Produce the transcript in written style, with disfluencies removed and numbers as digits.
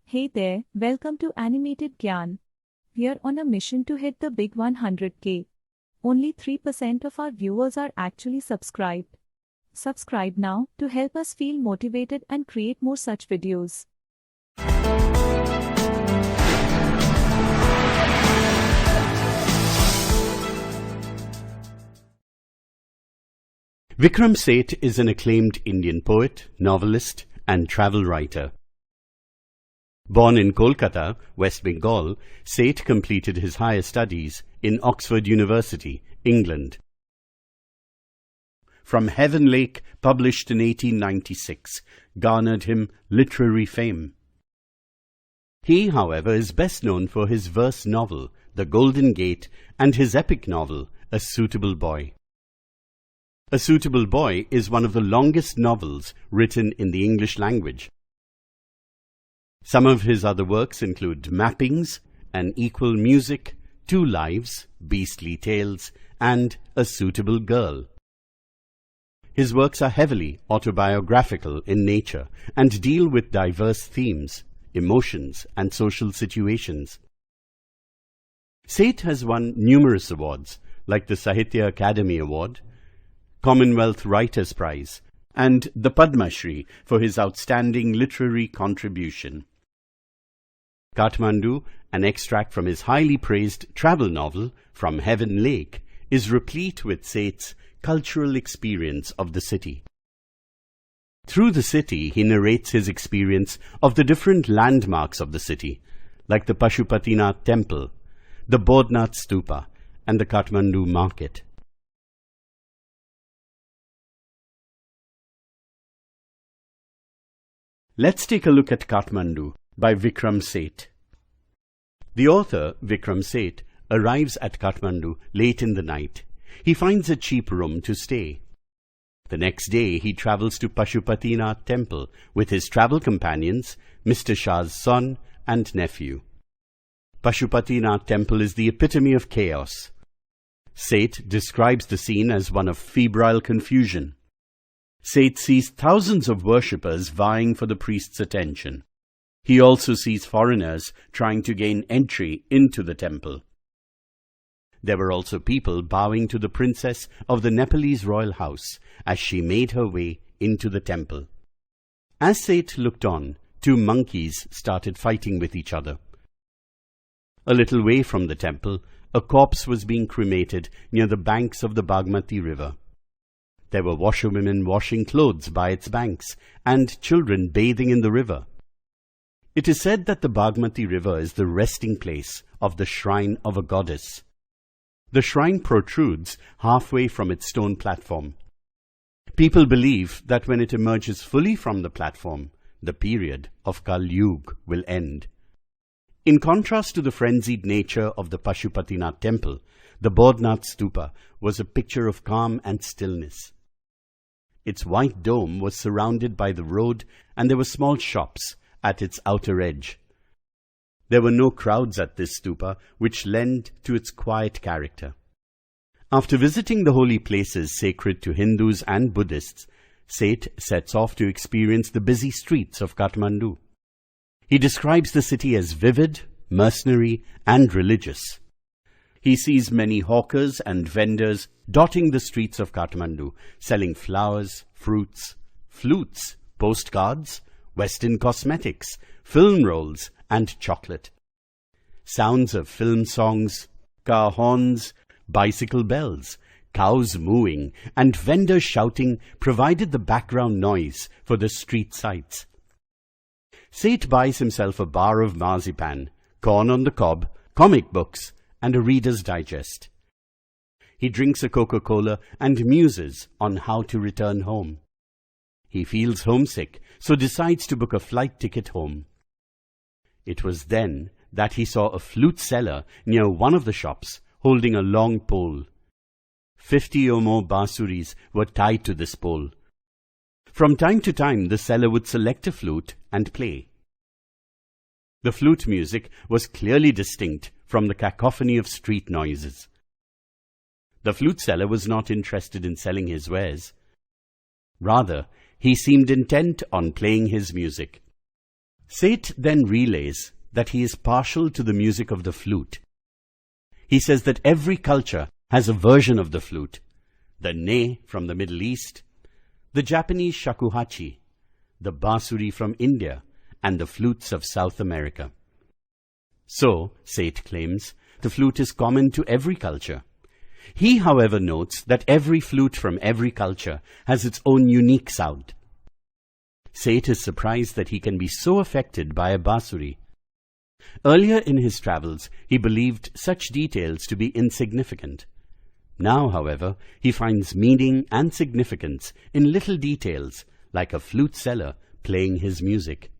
Hey there, welcome to Animated Gyan. We are on a mission to hit the big 100k. Only 3% of our viewers are actually subscribed. Subscribe now to help us feel motivated and create more such videos. Vikram Seth is an acclaimed Indian poet, novelist, and travel writer. Born in Kolkata, West Bengal, Seth completed his higher studies in Oxford University, England. From Heaven Lake, published in 1896, garnered him literary fame. He, however, is best known for his verse novel, The Golden Gate, and his epic novel, A Suitable Boy. A Suitable Boy is one of the longest novels written in the English language. Some of his other works include Mappings, An Equal Music, Two Lives, Beastly Tales, and A Suitable Girl. His works are heavily autobiographical in nature and deal with diverse themes, emotions, and social situations. Seth has won numerous awards, like the Sahitya Akademi Award, Commonwealth Writers' Prize, and the Padma Shri for his outstanding literary contribution. Kathmandu, an extract from his highly praised travel novel, From Heaven Lake, is replete with Seth's cultural experience of the city. Through the city, he narrates his experience of the different landmarks of the city, like the Pashupatinath Temple, the Bodhnath Stupa, and the Kathmandu Market. Let's take a look at Kathmandu by Vikram Seth. The author, Vikram Seth, arrives at Kathmandu late in the night. He finds a cheap room to stay. The next day, he travels to Pashupatinath Temple with his travel companions, Mr. Shah's son and nephew. Pashupatinath Temple is the epitome of chaos. Seth describes the scene as one of febrile confusion. Seth sees thousands of worshippers vying for the priest's attention. He also sees foreigners trying to gain entry into the temple. There were also people bowing to the princess of the Nepalese royal house as she made her way into the temple. As Seth looked on, two monkeys started fighting with each other. A little way from the temple, a corpse was being cremated near the banks of the Bagmati river. There were washerwomen washing clothes by its banks, and children bathing in the river. It is said that the Bagmati river is the resting place of the shrine of a goddess. The shrine protrudes halfway from its stone platform. People believe that when it emerges fully from the platform, the period of Kal Yuga will end. In contrast to the frenzied nature of the Pashupatinath Temple, the Bodhnath Stupa was a picture of calm and stillness. Its white dome was surrounded by the road, and there were small shops at its outer edge. There were no crowds at this stupa, which lent to its quiet character. After visiting the holy places sacred to Hindus and Buddhists, Seth sets off to experience the busy streets of Kathmandu. He describes the city as vivid, mercenary, and religious. He sees many hawkers and vendors dotting the streets of Kathmandu, selling flowers, fruits, flutes, postcards, Western cosmetics, film rolls, and chocolate. Sounds of film songs, car horns, bicycle bells, cows mooing, and vendors shouting provided the background noise for the street sights. Seth buys himself a bar of marzipan, corn on the cob, comic books, and a Reader's Digest. He drinks a Coca-Cola and muses on how to return home. He feels homesick, so decides to book a flight ticket home. It was then that he saw a flute seller near one of the shops holding a long pole. 50 or more basuris were tied to this pole. From time to time, the seller would select a flute and play. The flute music was clearly distinct from the cacophony of street noises. The flute seller was not interested in selling his wares. Rather, he seemed intent on playing his music. Seth then relays that he is partial to the music of the flute. He says that every culture has a version of the flute: the ney from the Middle East, the Japanese shakuhachi, the bansuri from India, and the flutes of South America. So, Seth claims, the flute is common to every culture. He, however, notes that every flute from every culture has its own unique sound. Seth is surprised that he can be so affected by a bansuri. Earlier in his travels, he believed such details to be insignificant. Now, however, he finds meaning and significance in little details, like a flute seller playing his music.